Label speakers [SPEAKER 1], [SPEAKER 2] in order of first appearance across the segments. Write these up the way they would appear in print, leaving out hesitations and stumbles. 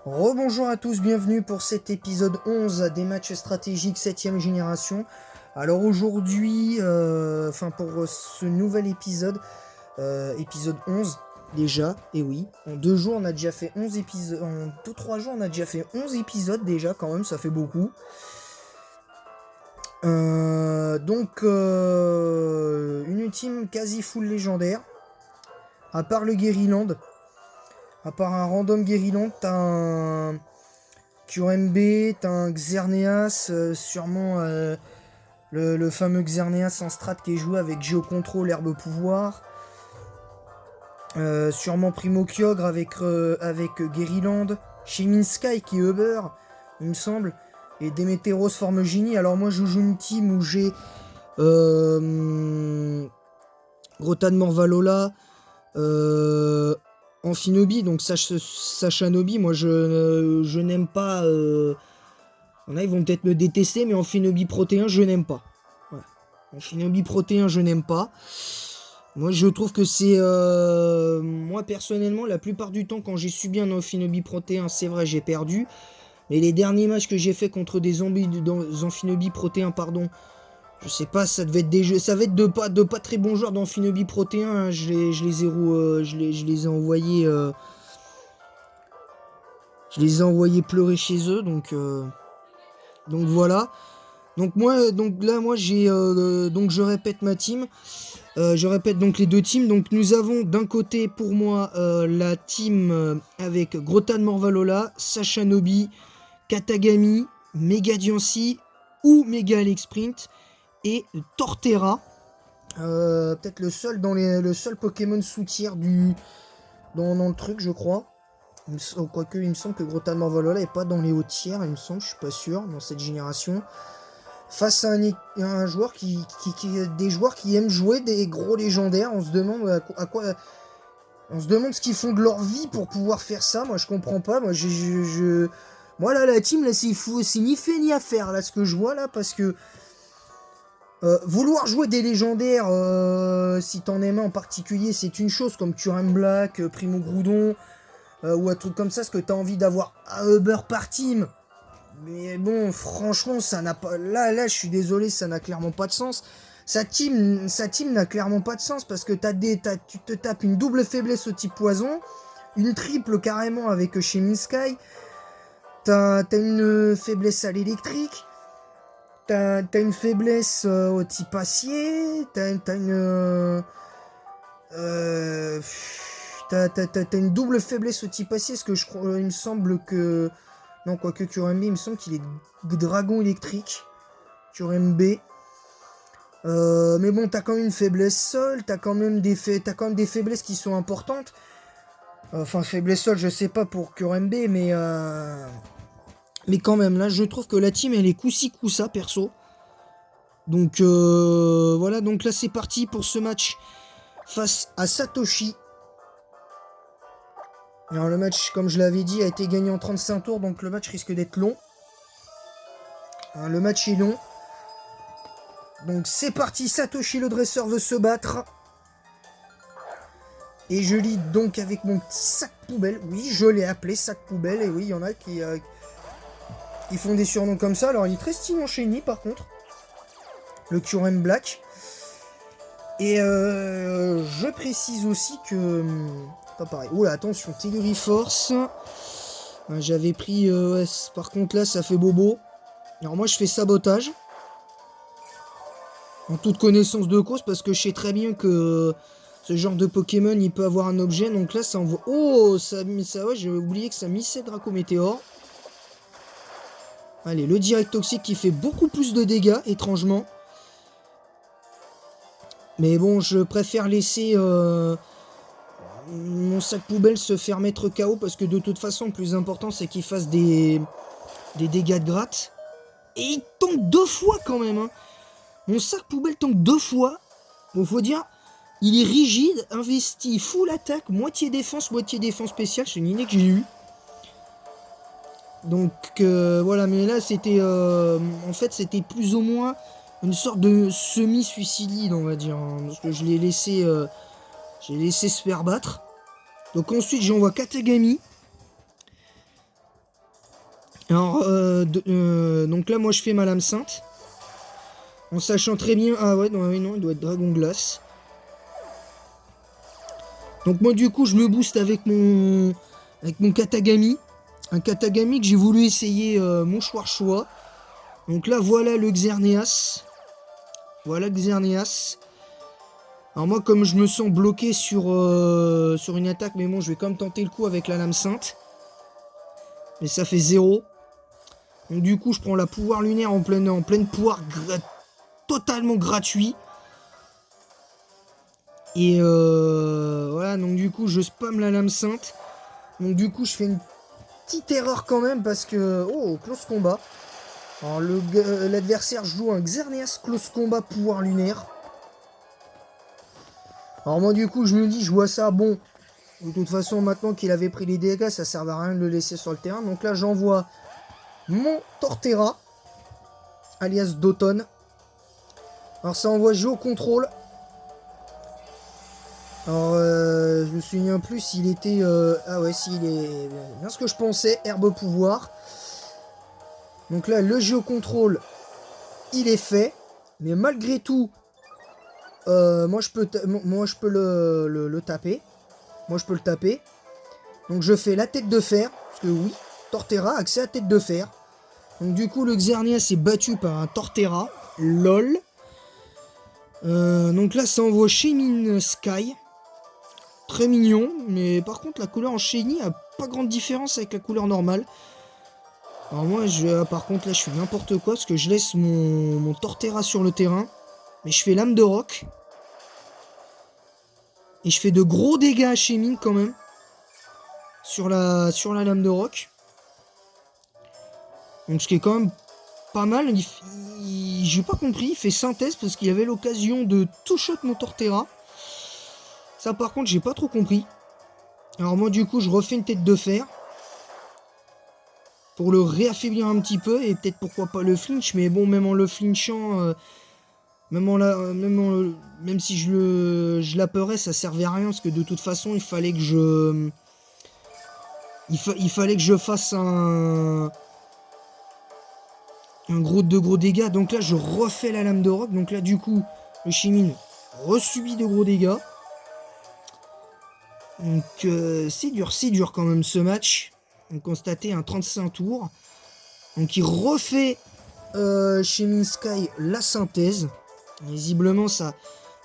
[SPEAKER 1] Rebonjour à tous, bienvenue pour cet épisode 11 des matchs stratégiques 7ème génération. Alors aujourd'hui, pour ce nouvel épisode, épisode 11 déjà, et oui, en 2 jours on a déjà fait 11 épisodes, en 2-3 jours on a déjà fait 11 épisodes déjà quand même, ça fait beaucoup. Une team quasi full légendaire, à part le Guerryland. À part un random Guerryland, t'as un QMB, t'as un Xerneas, sûrement le fameux Xerneas en strat qui est joué avec Géocontrol, Herbe Pouvoir. Sûrement Primo Kyogre avec Guerryland. Shemin Sky qui est Uber, il me semble. Et Demeteros forme Genie. Alors moi je joue une team où j'ai Grota de Morvalola, Amphinobi, donc Sachanobi, moi je n'aime pas. Il y en a, ils vont peut-être me détester, mais Amphinobi Protéin, je n'aime pas. Ouais. Amphinobi Protéin, je n'aime pas. Moi je trouve que c'est. Moi personnellement, la plupart du temps, quand j'ai subi un Amphinobi Protéin, c'est vrai, j'ai perdu. Mais les derniers matchs que j'ai fait contre des Amphinobi Protéin, pardon. Je sais pas, ça devait être des jeux, ça va être de pas très bons joueurs d'Amphinobi Protéin. Hein. Je les ai envoyés, pleurer chez eux. Donc voilà. Donc je répète ma team. Je répète donc les deux teams. Donc nous avons d'un côté pour moi la team avec Grota de Morvalola, Sachanobi, Katagami, Mega Diancie ou Mega Alex Sprint. Et Torterra, peut-être le seul Pokémon sous-tier dans le truc, je crois. Quoique, il me semble que Grota de Morvalola n'est pas dans les hauts tiers, il me semble, je suis pas sûr, dans cette génération. Face à un joueur des joueurs qui aiment jouer des gros légendaires, on se demande on se demande ce qu'ils font de leur vie pour pouvoir faire ça. Moi, je comprends pas. Moi, là, la team, là, c'est ni fait ni à faire, là, ce que je vois, là, parce que vouloir jouer des légendaires, si t'en aimes un en particulier, c'est une chose, comme Turin Black, Primo Groudon, ou un truc comme ça, parce que t'as envie d'avoir un Uber par team. Mais bon, franchement, ça n'a pas. Là, je suis désolé, ça n'a clairement pas de sens. Sa team n'a clairement pas de sens, parce que tu te tapes une double faiblesse au type poison, une triple carrément avec Shemin Sky, t'as une faiblesse à l'électrique. T'as une faiblesse au type acier, t'as une double faiblesse au type acier, parce que je crois, il me semble que... Non, quoique QRMB, il me semble qu'il est dragon électrique, QRMB. Mais bon, t'as quand même une faiblesse sol, t'as quand même des faiblesses qui sont importantes. Enfin, faiblesse sol, je sais pas pour QRMB, mais quand même, là, je trouve que la team, elle est coup-ci, coup-ça, perso. Donc, voilà. Donc là, c'est parti pour ce match face à Satoshi. Alors, le match, comme je l'avais dit, a été gagné en 35 tours. Donc, le match risque d'être long. Alors, le match est long. Donc, c'est parti. Satoshi, le dresseur, veut se battre. Et je lis donc avec mon petit sac poubelle. Oui, je l'ai appelé sac poubelle. Et oui, il y en a qui font des surnoms comme ça. Alors, il est très stylé en Shiny, par contre. Le Kyurem Black. Et je précise aussi que... pas pareil. Oula, attention, Telluri Force. J'avais pris... par contre, là, ça fait bobo. Alors moi, je fais sabotage. En toute connaissance de cause, parce que je sais très bien que ce genre de Pokémon, il peut avoir un objet. Donc là, ça envoie... Oh, ça ouais, j'ai oublié que ça missait Draco Météore. Allez, le direct toxique qui fait beaucoup plus de dégâts, étrangement. Mais bon, je préfère laisser mon sac poubelle se faire mettre KO, parce que de toute façon, le plus important, c'est qu'il fasse des dégâts de gratte. Et il tank 2 fois quand même. Hein. Mon sac poubelle tank 2 fois. Bon, faut dire, il est rigide, investi, full attaque, moitié défense spéciale. C'est une idée que j'ai eue. Donc voilà, mais là, c'était... en fait, c'était plus ou moins une sorte de semi-suicide, on va dire. Hein, parce que je l'ai laissé... j'ai laissé se faire battre. Donc ensuite, j'envoie Katagami. Alors, donc là, moi, je fais ma lame sainte. En sachant très bien... Ah ouais, non, il doit être Dragon Glace. Donc moi, du coup, je me booste avec mon Katagami. Un Katagami que j'ai voulu essayer mon Schwarchois. Donc là, voilà le Xerneas. Voilà le Xerneas. Alors moi, comme je me sens bloqué sur une attaque, mais bon, je vais quand même tenter le coup avec la lame sainte. Mais ça fait 0. Donc du coup, je prends la pouvoir lunaire en pleine poire totalement gratuit. Et voilà, donc du coup, je spam la lame sainte. Donc du coup, je fais une petite erreur quand même parce que... Oh, close combat. Alors l'adversaire joue un Xerneas close combat pouvoir lunaire. Alors moi du coup je me dis, je vois ça, bon, de toute façon maintenant qu'il avait pris les dégâts, ça servait à rien de le laisser sur le terrain. Donc là j'envoie mon Torterra, alias Doton. Alors ça envoie jeu au contrôle. Alors je me souviens plus s'il était... Ah ouais, s'il est bien ce que je pensais, herbe pouvoir. Donc là le jeu au contrôle, il est fait. Mais malgré tout, moi je peux le taper. Moi je peux le taper. Donc je fais la tête de fer. Parce que oui, Torterra, accès à tête de fer. Donc du coup le Xerneas est battu par un Torterra. LOL. Donc là ça envoie Shaymin Sky. Très mignon. Mais par contre la couleur en Shiny a pas grande différence avec la couleur normale. Alors moi par contre là je fais n'importe quoi. Parce que je laisse mon Torterra sur le terrain. Mais je fais lame de roc. Et je fais de gros dégâts à Shaymin quand même. Sur la lame de roc. Donc ce qui est quand même pas mal. J'ai pas compris, il fait synthèse parce qu'il avait l'occasion de tout shot mon Torterra. Ça par contre j'ai pas trop compris. Alors moi du coup je refais une tête de fer. Pour le réaffaiblir un petit peu. Et peut-être pourquoi pas le flinch. Mais bon, même en le flinchant... même si je l'apeurais, ça servait à rien. Parce que de toute façon il fallait que je... Il fallait que je fasse un de gros dégâts. Donc là, je refais la lame de roc. Donc là, du coup, le Shaymin resubit de gros dégâts. Donc c'est dur quand même ce match. On constatait un 35 tours. Donc il refait Shaymin Sky la synthèse. Visiblement, ça...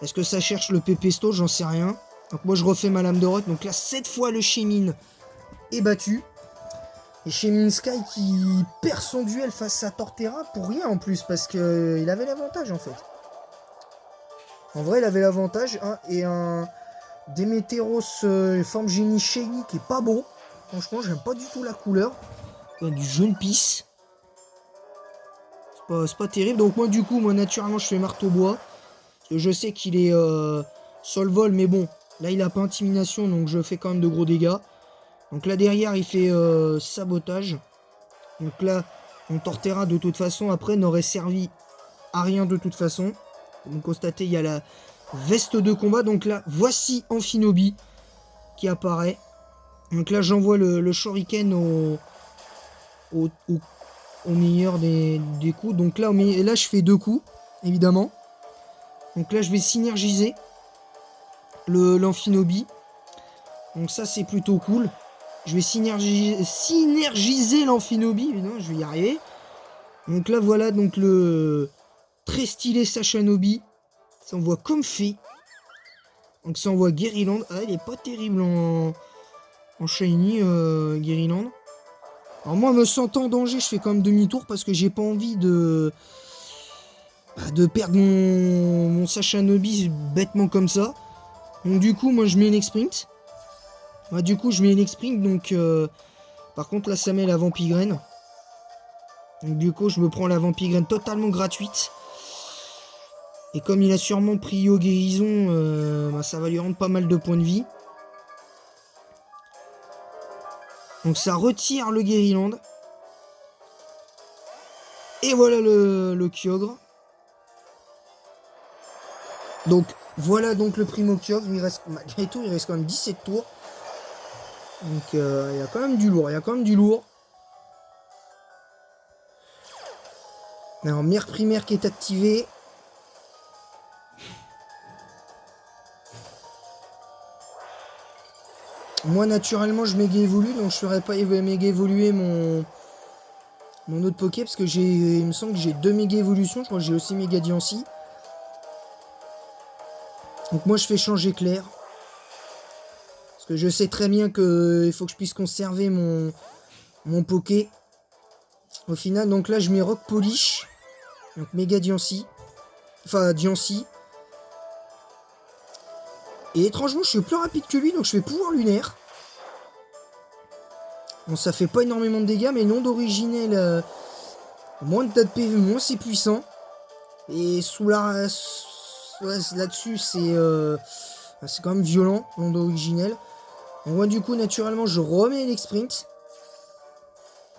[SPEAKER 1] Est-ce que ça cherche le Pépesto? J'en sais rien. Donc moi, je refais ma lame de roc. Donc là, cette fois, le Shaymin est battu. Et Shaymin Sky qui perd son duel face à Torterra pour rien en plus, parce qu'il avait l'avantage en fait. En vrai, il avait l'avantage, hein, et un Démétéros forme génie shiny qui est pas beau. Franchement, j'aime pas du tout la couleur. Du jaune pisse. C'est pas terrible. Donc moi, du coup, naturellement, je fais marteau bois. Parce que je sais qu'il est sol vol, mais bon, là, il a pas intimidation, donc je fais quand même de gros dégâts. Donc là derrière il fait sabotage. Donc là mon Torterra de toute façon après n'aurait servi à rien de toute façon. Comme vous constatez il y a la veste de combat. Donc là voici Amphinobi qui apparaît. Donc là j'envoie le Shuriken au meilleur des coups. Donc là je fais 2 coups évidemment. Donc là je vais synergiser l'Amphinobi. Donc ça c'est plutôt cool. Je vais synergiser l'Amphinobi. Non, je vais y arriver. Donc là, voilà donc le très stylé Sashanobi. Ça envoie comme fait. Donc ça envoie Guériland. Ah, il est pas terrible en shiny, Guériland. Alors moi, me sentant en danger, je fais quand même demi-tour parce que j'ai pas envie de perdre mon Sashanobi bêtement comme ça. Donc du coup, moi, je mets une X-Sprint. Donc par contre là ça met la Vampigraine. Donc du coup je me prends la Vampigraine totalement gratuite. Et comme il a sûrement pris au guérison, ça va lui rendre pas mal de points de vie. Donc ça retire le Guériland. Et voilà le Kyogre. Donc voilà donc le Primo Kyogre. Malgré tout il reste quand même 17 tours. Donc il y a quand même du lourd. Alors, mire primaire qui est activée. Moi, naturellement, je méga évolue, donc je ferai pas méga évoluer mon autre Poké, parce que il me semble que j'ai 2 méga évolutions. Je crois que j'ai aussi méga Diancie. Donc moi, je fais changer Clair. Parce que je sais très bien qu'il faut que je puisse conserver mon Poké. Au final, donc là, je mets Rock Polish. Donc méga Diancie. Enfin, Diancie. Et étrangement, je suis plus rapide que lui, donc je fais pouvoir lunaire. Bon, ça fait pas énormément de dégâts, mais l'onde originelle, moins de PV, moins c'est puissant. Et sous la... là-dessus, c'est quand même violent, l'onde originelle. Donc moi, du coup, naturellement, je remets l'Exprint.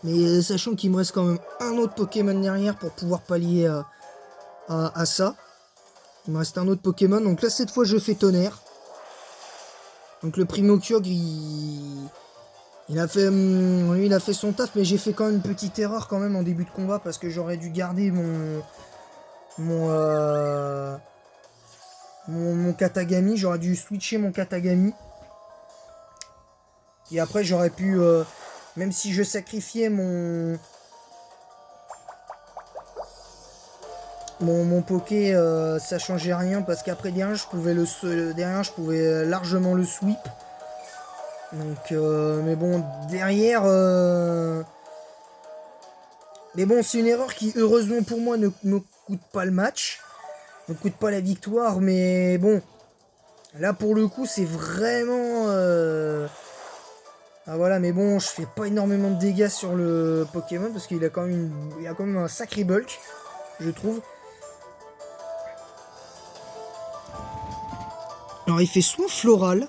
[SPEAKER 1] Mais sachant qu'il me reste quand même un autre Pokémon derrière pour pouvoir pallier à ça. Il me reste un autre Pokémon. Donc là, cette fois, je fais Tonnerre. Donc le Primokyogre, il a fait, lui, il a fait son taf, mais j'ai fait quand même une petite erreur quand même en début de combat parce que j'aurais dû garder mon Katagami. J'aurais dû switcher mon Katagami. Et après, j'aurais pu, même si je sacrifiais mon Poké, ça changeait rien parce qu'après derrière, je pouvais largement le sweep. Donc, mais bon, derrière... Mais bon, c'est une erreur qui, heureusement pour moi, ne me coûte pas le match. Ne me coûte pas la victoire, mais bon. Là, pour le coup, c'est vraiment... Ah voilà, mais bon, je fais pas énormément de dégâts sur le Pokémon parce qu'il a quand même un sacré bulk, je trouve. Alors, il fait soin floral.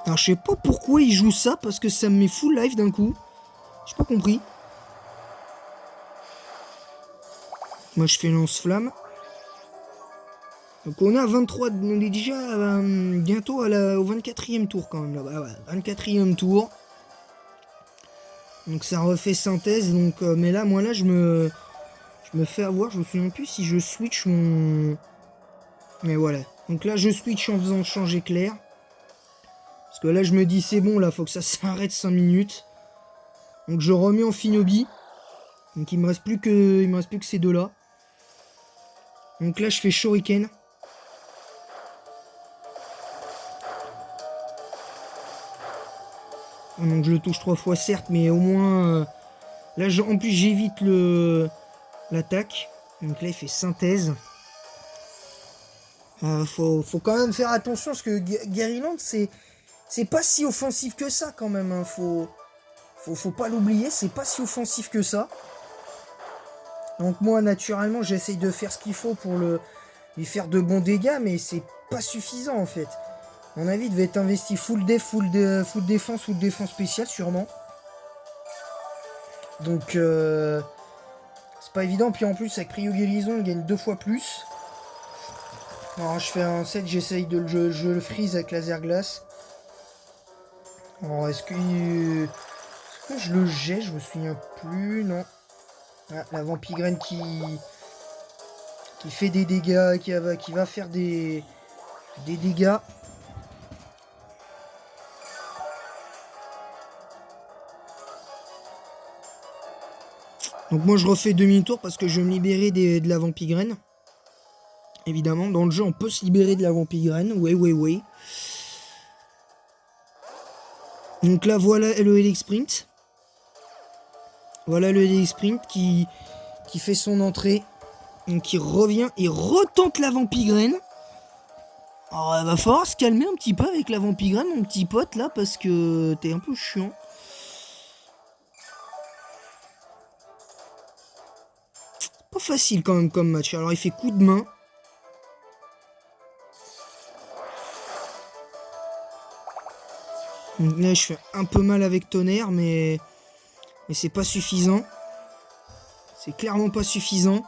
[SPEAKER 1] Alors je sais pas pourquoi il joue ça, parce que ça me met full life d'un coup. J'ai pas compris. Moi je fais lance-flamme. Donc on a 23, on est déjà bientôt au 24e tour quand même là-bas. Ouais, 24e tour. Donc ça refait synthèse. Donc, mais là, moi là je me fais avoir. Je me souviens plus si je switch mon... Mais voilà. Donc là je switch en faisant changer Clair. Parce que là je me dis c'est bon, là faut que ça s'arrête 5 minutes. Donc je remets en Finobi. Donc il me reste plus que ces deux là. Donc là je fais Shuriken. Donc je le touche 3 fois certes, mais au moins là en plus j'évite l'attaque. Donc là il fait synthèse. Faut quand même faire attention parce que Gariland c'est pas si offensif que ça quand même. Hein. Faut pas l'oublier, c'est pas si offensif que ça. Donc moi naturellement j'essaye de faire ce qu'il faut pour lui faire de bons dégâts, mais c'est pas suffisant en fait. À mon avis il devait être investi full défense, full défense spéciale sûrement. Donc c'est pas évident, puis en plus avec Cryo Guérison on gagne 2 fois plus. Alors je fais un set, j'essaye de je le freeze avec laser glace. Alors est-ce que je le jette, je me souviens plus, non. Ah, la Vampigraine qui fait des dégâts, qui va faire des dégâts. Donc moi je refais demi-tour parce que je vais me libérer de la Vampigraine. Évidemment, dans le jeu on peut se libérer de la Vampigraine, ouais. Donc là voilà le Helix-Sprint. Voilà le Helix-Sprint qui fait son entrée. Donc il revient et retente la Vampigraine. Alors il va falloir se calmer un petit peu avec la Vampigraine, mon petit pote là, parce que t'es un peu chiant. Pas facile quand même comme match. Alors il fait coup de main. Donc là je fais un peu mal avec Tonnerre, mais c'est pas suffisant. C'est clairement pas suffisant.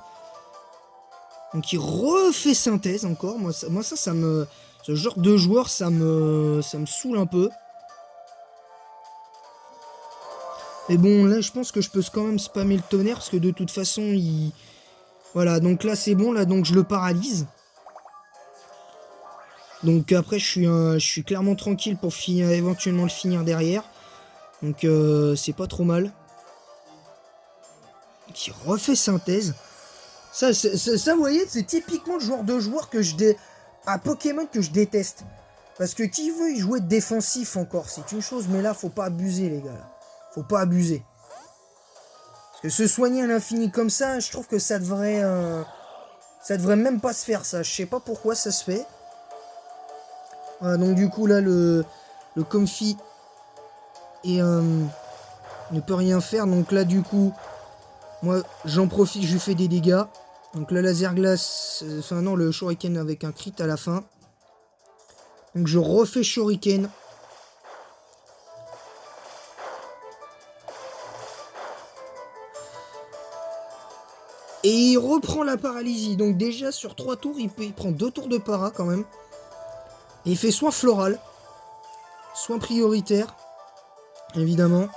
[SPEAKER 1] Donc il refait synthèse encore. Moi ça me... Ce genre de joueur, ça me saoule un peu. Mais bon, là, je pense que je peux quand même spammer le tonnerre, parce que de toute façon, il... Voilà, donc là, c'est bon, là, donc je le paralyse. Donc après, je suis clairement tranquille pour finir, éventuellement le finir derrière. Donc c'est pas trop mal. Qui refait synthèse. Ça, vous voyez, c'est typiquement le genre de joueur que à Pokémon que je déteste. Parce que qui veut y jouer défensif encore, c'est une chose, mais là, faut pas abuser, les gars. Faut pas abuser. Parce que se soigner à l'infini comme ça, je trouve que ça devrait même pas se faire, ça. Je sais pas pourquoi ça se fait. Voilà, donc du coup, là, le Comfy ne peut rien faire. Donc là, du coup, moi, j'en profite, je lui fais des dégâts. Donc le laser glace, enfin non, le shuriken avec un crit à la fin. Donc je refais shuriken. Et il reprend la paralysie. Donc déjà sur 3 tours, il prend 2 tours de para quand même. Et il fait soin floral, soin prioritaire, évidemment.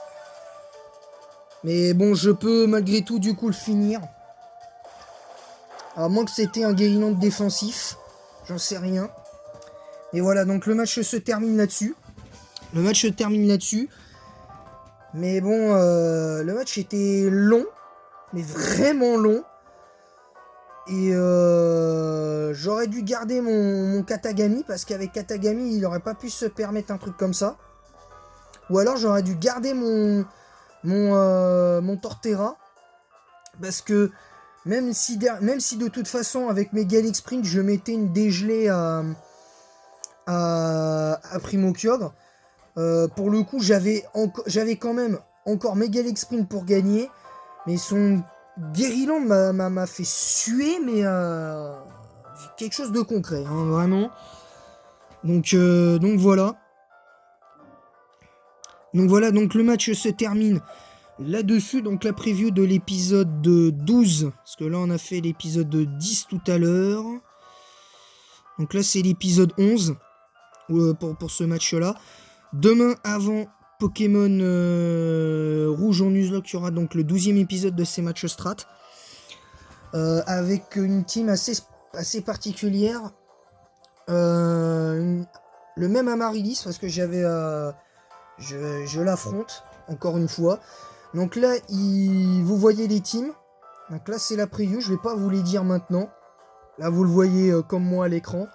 [SPEAKER 1] Mais bon, je peux malgré tout du coup le finir. À moins que c'était un guérinon défensif. J'en sais rien. Et voilà, donc le match se termine là-dessus. Mais bon, le match était long. Mais vraiment long. Et j'aurais dû garder mon Katagami. Parce qu'avec Katagami, il n'aurait pas pu se permettre un truc comme ça. Ou alors j'aurais dû garder mon Torterra. Parce que même si de toute façon avec mes Galix Sprint je mettais une dégelée à Primo Kyogre, pour le coup j'avais quand même encore mes Galix Sprint pour gagner, mais son Guériland m'a fait suer, mais quelque chose de concret, hein, vraiment. Donc voilà. Donc le match se termine là-dessus, donc la preview de l'épisode 12, parce que là on a fait l'épisode 10 tout à l'heure. Donc là c'est l'épisode 11 pour ce match-là. Demain, avant Pokémon Rouge en Nuzlocke, il y aura donc le 12e épisode de ces matchs strat. Avec une team assez particulière. Le même Amaryllis, parce que je l'affronte, encore une fois. Donc là, vous voyez les teams. Donc là, c'est la preview. Je vais pas vous les dire maintenant. Là, vous le voyez comme moi à l'écran.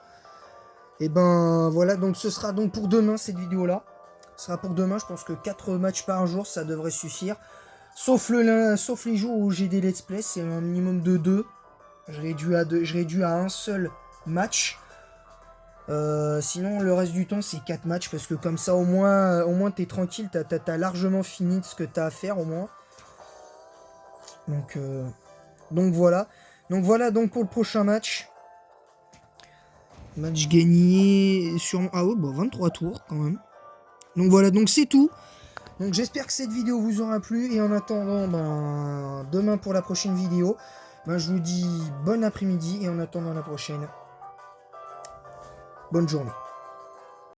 [SPEAKER 1] Et ben voilà. Donc ce sera donc pour demain, cette vidéo-là. Ce sera pour demain. Je pense que 4 matchs par jour, ça devrait suffire. Sauf les jours où j'ai des let's play. C'est un minimum de 2. Je réduis à un seul match. Sinon le reste du temps c'est 4 matchs, parce que comme ça au moins t'es tranquille, t'as largement fini ce que t'as à faire au moins. Donc voilà. Donc pour le prochain match. Match gagné sur... Ah ouais, bah 23 tours quand même. Donc voilà, donc c'est tout. Donc j'espère que cette vidéo vous aura plu. Et en attendant, demain pour la prochaine vidéo, je vous dis bon après-midi. Et en attendant la prochaine, bonne journée.